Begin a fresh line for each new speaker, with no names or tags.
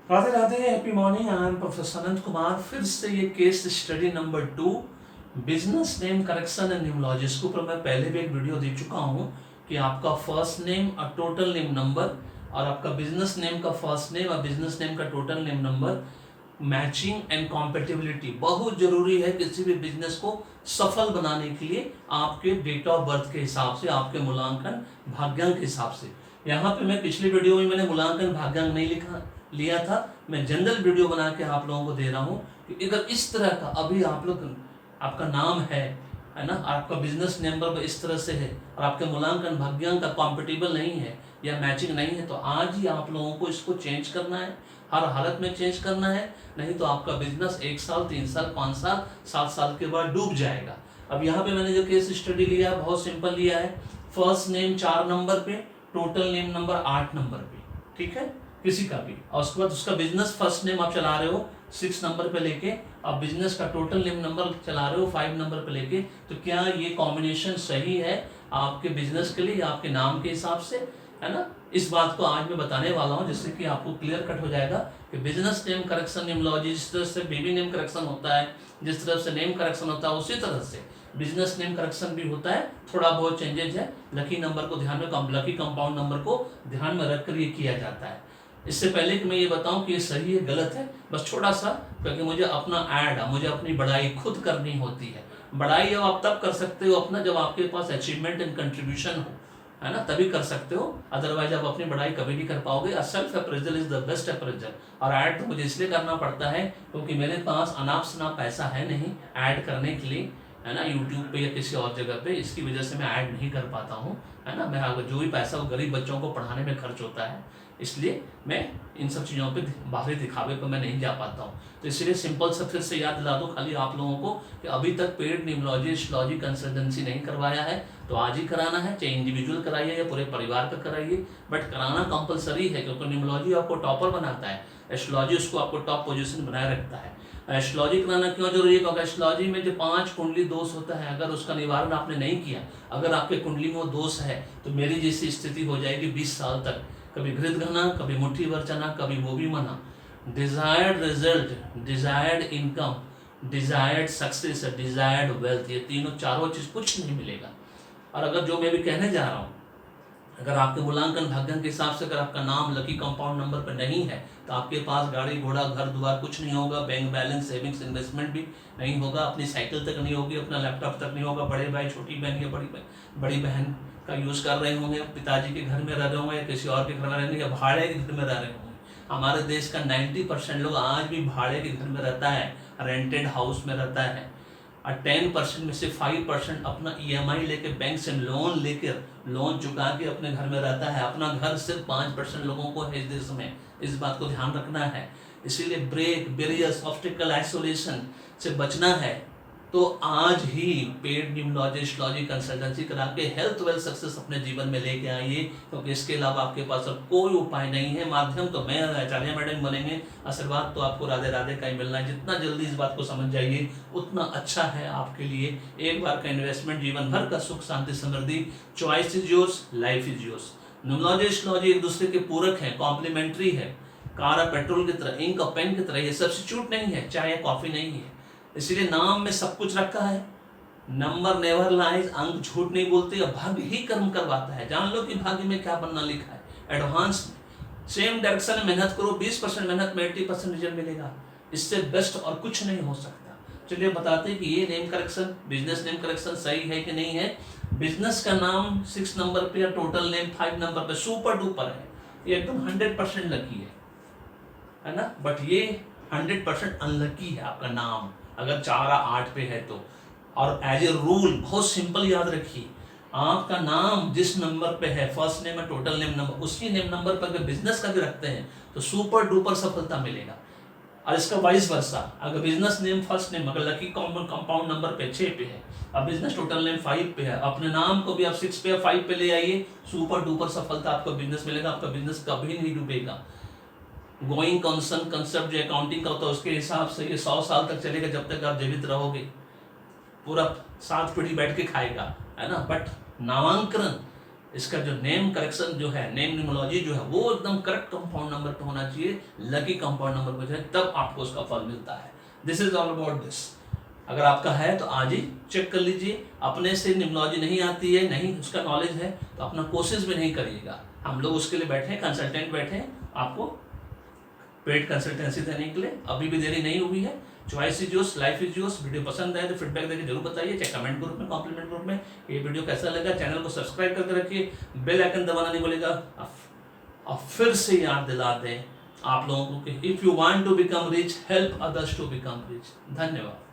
Radhe Radhe, happy morning. I am professor Anant Kumar. फिर से ये case study number 2, business name correction and numerology. इसके ऊपर मैं पहले भी एक वीडियो दे चुका हूँ कि आपका फर्स्ट नेम और टोटल नेम नंबर और आपका बिजनेस नेम का फर्स्ट नेम और बिजनेस नेम का total name number matching and compatibility बहुत जरूरी है किसी भी बिजनेस को सफल बनाने के लिए। आपके डेट ऑफ बर्थ के हिसाब से, आपके मूल्यांकन भाग्यांक के हिसाब से। यहाँ पे मैं पिछली वीडियो में मैंने मूल्यांकन भाग्यांक नहीं लिया था, मैं जनरल वीडियो बना के आप लोगों को दे रहा हूँ कि अगर इस तरह का अभी आप लोग, आपका नाम है ना, आपका बिजनेस नंबर इस तरह से है और आपके मूल्यांकन भाग्यांक का कॉम्पेटिबल नहीं है या मैचिंग नहीं है, तो आज ही आप लोगों को इसको चेंज करना है, हर हालत में चेंज करना है। नहीं तो आपका बिजनेस 1 साल, 3 साल, 5 साल, 7 साल के बाद डूब जाएगा। अब यहाँ पे मैंने जो केस स्टडी लिया है बहुत सिंपल लिया है। फर्स्ट नेम 4 नंबर पे, टोटल नेम नंबर 8 नंबर पे, ठीक है, किसी का भी। और उसके बाद उसका बिजनेस फर्स्ट नेम आप चला रहे हो 6 नंबर पे लेके, अब बिजनेस का टोटल नेम नंबर चला रहे हो 5 नंबर पे लेके, तो क्या ये कॉम्बिनेशन सही है आपके बिजनेस के लिए, आपके नाम के हिसाब से, है ना। इस बात को आज मैं बताने वाला हूं जिससे कि आपको क्लियर कट हो जाएगा कि बिजनेस नेम करेक्शन न्यूमोलॉजी, जिस तरह से बेबी नेम करेक्शन होता है, जिस तरह से नेम करेक्शन होता है, उसी तरह से बिजनेस नेम करेक्शन भी होता है। थोड़ा बहुत चेंजेज है, लकी नंबर को ध्यान में, लकी कंपाउंड नंबर को ध्यान में रखकर ये किया जाता है। इससे पहले कि मैं ये बताऊं कि ये सही है गलत है, बस छोटा सा, क्योंकि मुझे अपना ऐड, मुझे अपनी बड़ाई खुद करनी होती है। बड़ाई अब आप तब कर सकते हो अपना जब आपके पास अचीवमेंट एंड कंट्रीब्यूशन हो, है ना, तभी कर सकते हो। अदरवाइज आप अपनी बड़ाई कभी नहीं कर पाओगे। Self appraisal is the best appraisal. और ऐड तो मुझे इसलिए करना पड़ता है क्योंकि मेरे पास अनाप शनाप पैसा है नहीं ऐड करने के लिए, है ना, यूट्यूब पे या किसी और जगह पे। इसकी वजह से मैं ऐड नहीं कर पाता हूँ, है ना। मैं जो भी पैसा वो गरीब बच्चों को पढ़ाने में खर्च होता है, इसलिए मैं इन सब चीज़ों पे बाहरी दिखावे पर मैं नहीं जा पाता हूँ। तो इसलिए सिंपल सा फिर से याद दिला दो खाली आप लोगों को कि अभी तक पेड न्यूमोलॉजी एस्ट्रोलॉजी कंसल्टेंसी नहीं करवाया है तो आज ही कराना है, चाहे इंडिविजुअल कराइए या पूरे परिवार का कराइए, बट कराना कंपलसरी है क्योंकि न्यूमोलॉजी आपको टॉपर बनाता है, एस्ट्रोलॉजी उसको आपको टॉप पोजीशन बनाए रखता है। एस्ट्रोलॉजी कराना क्यों जरूरी है? क्योंकि एस्ट्रोलॉजी में जो 5 कुंडली दोष होता है, अगर उसका निवारण आपने नहीं किया, अगर आपके कुंडली में वो दोष है तो मेरी जैसी स्थिति हो जाएगी 20 साल तक, कभी घृत घना, कभी मुट्ठी भर चना, कभी वो भी मना। Desired result, desired income, desired success, desired wealth, ये तीनों चारों चीज कुछ नहीं मिलेगा। और अगर जो मैं भी कहने जा रहा हूँ, अगर आपके मूल्यांकन भाग्यांक के हिसाब से अगर आपका नाम लकी कंपाउंड नंबर पर नहीं है तो आपके पास गाड़ी घोड़ा घर द्वार कुछ नहीं होगा, बैंक बैलेंस सेविंग्स इन्वेस्टमेंट भी नहीं होगा, अपनी साइकिल तक नहीं होगी, अपना लैपटॉप तक नहीं होगा, बड़े भाई छोटी बहन या बड़ी बहन का यूज़ कर रहे होंगे, पिताजी के घर में रह रहे होंगे या किसी और के घर में रहेंगे या भाड़े के घर में रह रहे होंगे। हमारे देश का 90% लोग आज भी भाड़े के घर में रहता है, रेंटेड हाउस में रहता है। और 10% में से 5% अपना EMI लेके बैंक से लोन चुका के अपने घर में रहता है। अपना घर सिर्फ 5% लोगों को है इस देश में, इस बात को ध्यान रखना है। इसीलिए ब्रेक बैरियर्स ऑब्स्टिकल आइसोलेशन से बचना है तो आज ही पेड न्यूमोलॉजी एस्ट्रोलॉजी कंसल्टेंसी करा के हेल्थ वेल्थ सक्सेस अपने जीवन में लेके आइए, क्योंकि इसके अलावा आपके पास अब कोई उपाय नहीं है। माध्यम तो मैं आचार्य मैडम बनेंगे, आशीर्वाद तो आपको राधे राधे का ही मिलना है। जितना जल्दी इस बात को समझ जाइए उतना अच्छा है आपके लिए। एक बार का इन्वेस्टमेंट जीवन भर का सुख शांति समृद्धि। Choice is yours, life is yours. Numerology astrology एक दूसरे के पूरक है, कॉम्प्लीमेंट्री है। कार और पेट्रोल की तरह, इंक और पेन की तरह, ये सब्स्टिट्यूट नहीं है, चाय या कॉफी नहीं है। इसीलिए नाम में सब कुछ रखा है। नंबर नेवर लाइज, अंक झूठ नहीं बोलते, भाग्य ही कर्म करवाता है। जान लो कि भाग्य में क्या बनना लिखा है। एडवांस में सेम डायरेक्शन में मेहनत करो, 20% मेहनत में 80% रिजल्ट मिलेगा। इससे बेस्ट और कुछ नहीं हो सकता। चलिए बताते हैं कि ये name correction, business name correction सही है कि नहीं है। बिजनेस का नाम 6 नंबर पे या टोटल नेम 5 नंबर पे सुपर डुपर है, ये एकदम 100% लकी है ना। बट ये 100% अनलकी है आपका नाम अगर 4 या 8 पे है तो। और एज ए रूल बहुत सिंपल याद रखिए, आपका नाम जिस नंबर पे है, फर्स्ट नेम है टोटल नेम नंबर, उसी नेम नंबर पर अगर बिजनेस का भी रखते हैं तो सुपर डुपर सफलता मिलेगा। और इसका वाइस वर्सा, अगर बिजनेस नेम फर्स्ट नेम अगर लकी कंपाउंड नंबर पे 6 पे है, अब बिजनेस टोटल नेम 5 पे है, अपने नाम को भी आप 6 पे या 5 पे ले आइए, सुपर डुपर सफलता आपको बिजनेस मिलेगा। आपका बिजनेस कभी नहीं डूबेगा। गोइंग कंसर्न कंसेप्ट जो अकाउंटिंग का होता है उसके हिसाब से ये 100 साल तक चलेगा जब तक आप जीवित रहोगे, पूरा 7 पीढ़ी बैठ के खाएगा, है ना। बट नामांकन इसका जो नेम करेक्शन जो है, नेम न्यूमोलॉजी जो है वो एकदम करेक्ट कंपाउंड नंबर पे होना चाहिए, लकी कंपाउंड नंबर पे, तब आपको उसका फल मिलता है। This is all about this. अगर आपका है तो आज ही चेक कर लीजिए। अपने से न्यूमोलॉजी नहीं आती है, नहीं उसका नॉलेज है, तो अपना कोशिश भी नहीं करिएगा। हम लोग उसके लिए बैठे हैं, कंसल्टेंट बैठे हैं आपको पेड कंसल्टेंसी देने के लिए। अभी भी देरी नहीं हुई है। Choice is yours, life is yours. Video पसंद आए तो फीडबैक देकर जरूर बताइए, चाहे कमेंट ग्रुप में, कॉम्प्लीमेंट ग्रुप में। ये वीडियो कैसा लगा, चैनल को सब्सक्राइब करके रखिए, बेल आइकन दबाना नहीं बोलेगा। अब फिर से याद दिला दें आप लोगों को कि if you want to become rich, help others to become rich. धन्यवाद।